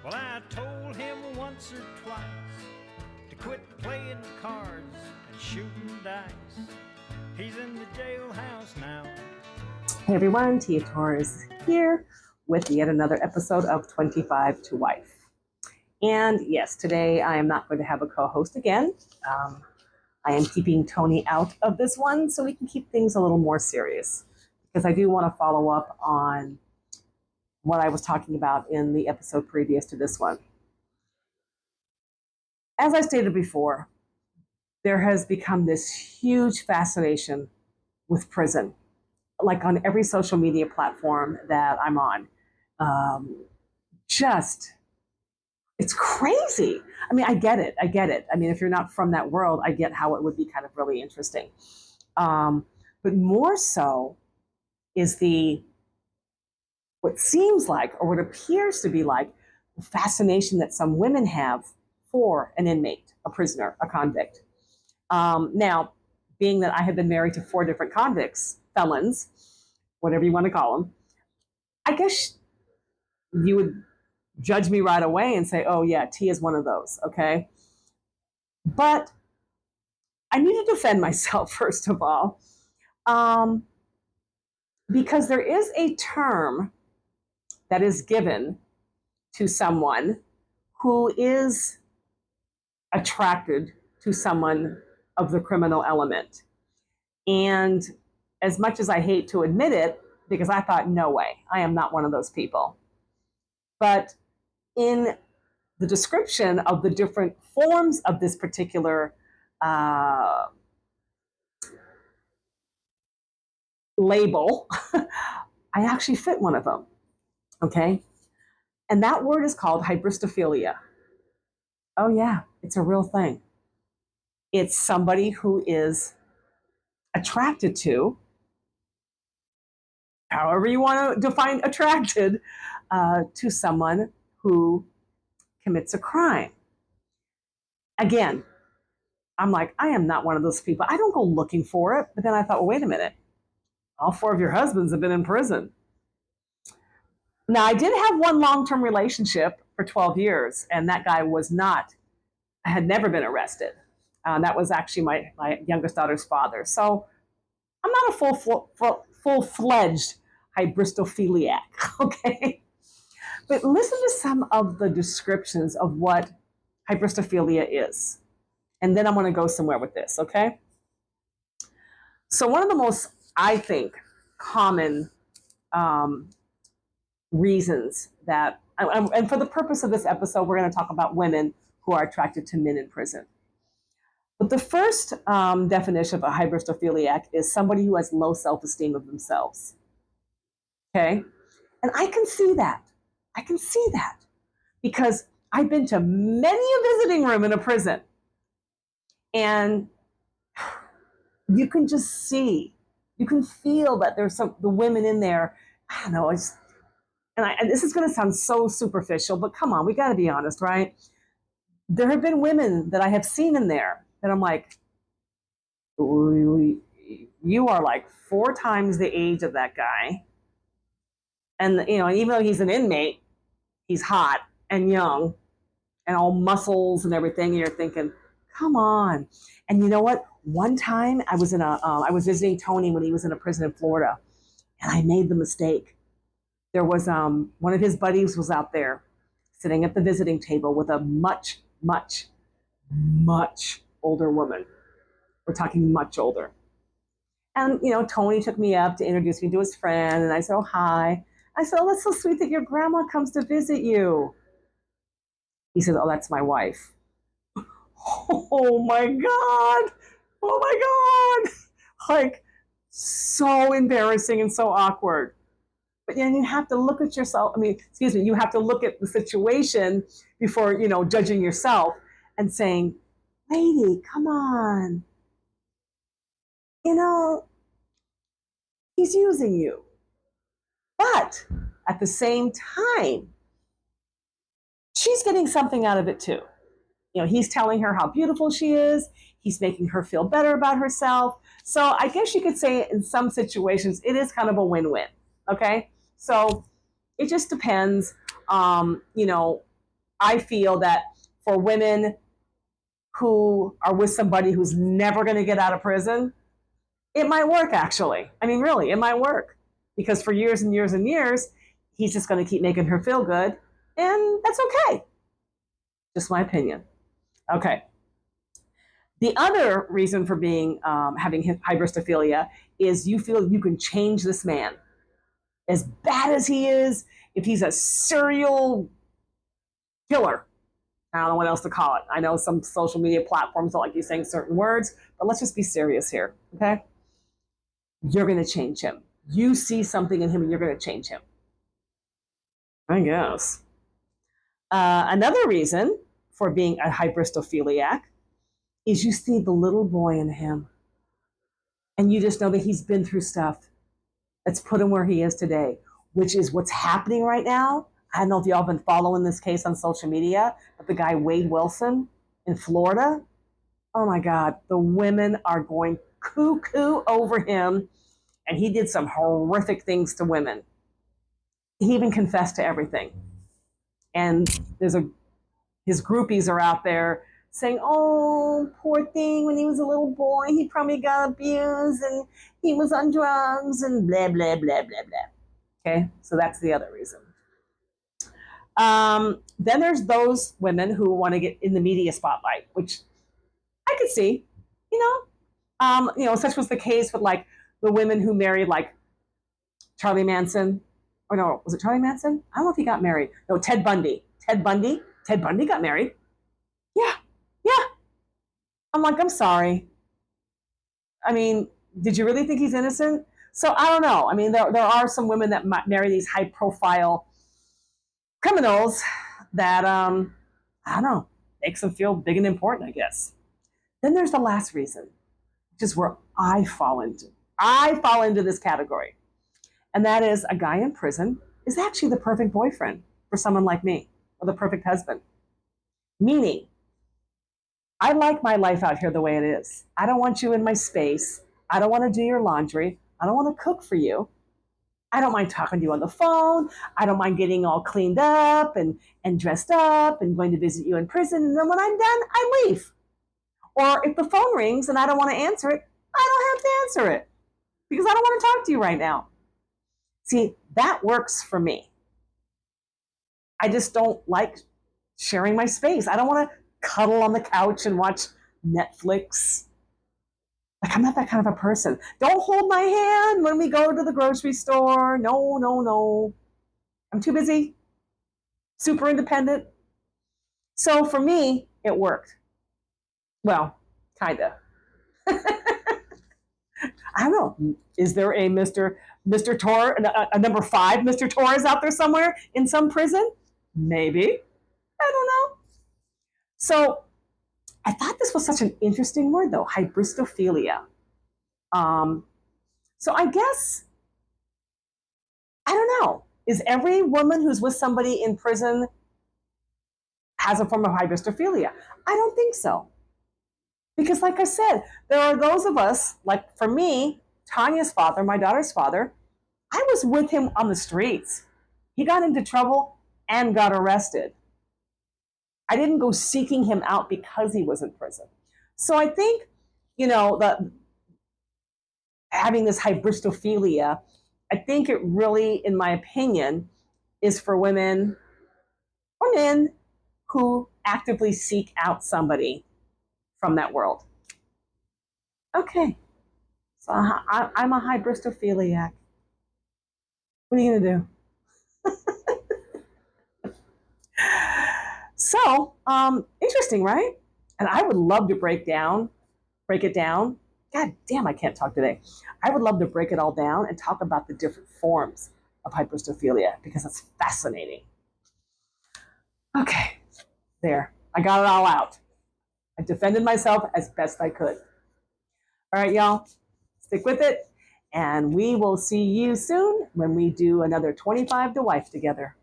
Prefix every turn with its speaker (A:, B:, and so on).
A: Well, I told him once or twice to quit playing cards and shooting dice. He's in the jailhouse now.
B: Hey everyone, Tia Torres here with yet another episode of 25 to Wife. And yes, today I am not going to have a co-host again. I am keeping Tony out of this one so we can keep things a little more serious, because I do want to follow up on what I was talking about in the episode previous to this one. As I stated before, there has become this huge fascination with prison, like on every social media platform that I'm on. It's crazy. I mean, I get it. I mean, if you're not from that world, I get how it would be kind of really interesting. But more so is what seems like, or what appears to be like, the fascination that some women have for an inmate, a prisoner, a convict. Now, being that I have been married to 4 different convicts, felons, whatever you want to call them, I guess you would judge me right away and say, oh yeah, T is one of those, okay? But I need to defend myself, first of all, because there is a term that is given to someone who is attracted to someone of the criminal element. And as much as I hate to admit it, because I thought, no way, I am not one of those people. But in the description of the different forms of this particular label, I actually fit one of them. Okay? And that word is called hybristophilia. Oh, yeah, it's a real thing. It's somebody who is attracted to, however you want to define attracted, to someone who commits a crime. Again, I'm like, I am not one of those people. I don't go looking for it. But then I thought, well, wait a minute. All 4 of your husbands have been in prison. Now, I did have one long-term relationship for 12 years, and that guy had never been arrested. That was actually my youngest daughter's father. So I'm not a full-fledged hybristophiliac, okay? But listen to some of the descriptions of what hybristophilia is. And then I'm going to go somewhere with this, okay? So one of the most, I think, common reasons that, and for the purpose of this episode, we're going to talk about women who are attracted to men in prison. But the first definition of a hybristophiliac is somebody who has low self-esteem of themselves. Okay? And I can see that. Because I've been to many a visiting room in a prison. And you can just see, you can feel that there's the women in there, I don't know, and this is going to sound so superficial, but come on, we got to be honest, right? There have been women that I have seen in there that I'm like, you are like 4 times the age of that guy. And, even though he's an inmate, he's hot and young and all muscles and everything. And you're thinking, come on. And you know what? One time I was visiting Tony when he was in a prison in Florida, and I made the mistake. There was one of his buddies was out there sitting at the visiting table with a much, much, much older woman. We're talking much older. And, Tony took me up to introduce me to his friend, and I said, oh, hi. I said, oh, that's so sweet that your grandma comes to visit you. He said, oh, that's my wife. Oh, my God. Oh, my God. Like, so embarrassing and so awkward. But then you have to look at yourself. You have to look at the situation before, judging yourself and saying, lady, come on. He's using you. But at the same time, she's getting something out of it too. He's telling her how beautiful she is. He's making her feel better about herself. So I guess you could say in some situations, it is kind of a win-win. Okay? So it just depends, I feel that for women who are with somebody who's never going to get out of prison, it might work actually. I mean, really, it might work because for years and years and years, he's just going to keep making her feel good. And that's okay. Just my opinion. Okay. The other reason for being having hybristophilia is you feel you can change this man. As bad as he is, if he's a serial killer, I don't know what else to call it. I know some social media platforms don't like you saying certain words, but let's just be serious here, okay? You're going to change him. You see something in him and you're going to change him. I guess. Another reason for being a hybristophiliac is you see the little boy in him and you just know that he's been through stuff that's put him where he is today, which is what's happening right now. I don't know if y'all have been following this case on social media, but the guy Wade Wilson in Florida, oh my God, the women are going cuckoo over him, and he did some horrific things to women. He even confessed to everything. And his groupies are out there saying, oh, poor thing, when he was a little boy, he probably got abused and he was on drugs and blah, blah, blah, blah, blah. Okay, so that's the other reason. Then there's those women who want to get in the media spotlight, which I could see, such was the case with like the women who married like Charlie Manson, or no, was it Charlie Manson? I don't know if he got married. No, Ted Bundy. Ted Bundy got married. Yeah. I'm like, I'm sorry. I mean, did you really think he's innocent? So I don't know. I mean, there are some women that marry these high profile criminals that, I don't know, makes them feel big and important, I guess. Then there's the last reason, which is where I fall into this category. And that is a guy in prison is actually the perfect boyfriend for someone like me, or the perfect husband. Meaning, I like my life out here the way it is. I don't want you in my space. I don't want to do your laundry. I don't want to cook for you. I don't mind talking to you on the phone. I don't mind getting all cleaned up and dressed up and going to visit you in prison. And then when I'm done, I leave. Or if the phone rings and I don't want to answer it, I don't have to answer it because I don't want to talk to you right now. See, that works for me. I just don't like sharing my space. I don't want to cuddle on the couch and watch Netflix. Like, I'm not that kind of a person. Don't hold my hand when we go to the grocery store. No. I'm too busy. Super independent. So for me, it worked. Well, kind of. I don't know. Is there a Mr. Tor, a number 5 Mr. Torres out there somewhere in some prison? Maybe. I don't know. So I thought this was such an interesting word, though, hybristophilia. So I guess, I don't know. Is every woman who's with somebody in prison has a form of hybristophilia? I don't think so. Because like I said, there are those of us, like for me, Tanya's father, my daughter's father, I was with him on the streets. He got into trouble and got arrested. I didn't go seeking him out because he was in prison. So I think, having this hybristophilia, I think it really, in my opinion, is for women or men who actively seek out somebody from that world. Okay, so I'm a hybristophiliac. What are you gonna do? So, interesting, right? And I would love to break it down. God damn, I can't talk today. I would love to break it all down and talk about the different forms of hybristophilia because it's fascinating. Okay, there. I got it all out. I defended myself as best I could. All right, y'all, stick with it. And we will see you soon when we do another 25 to Wife together.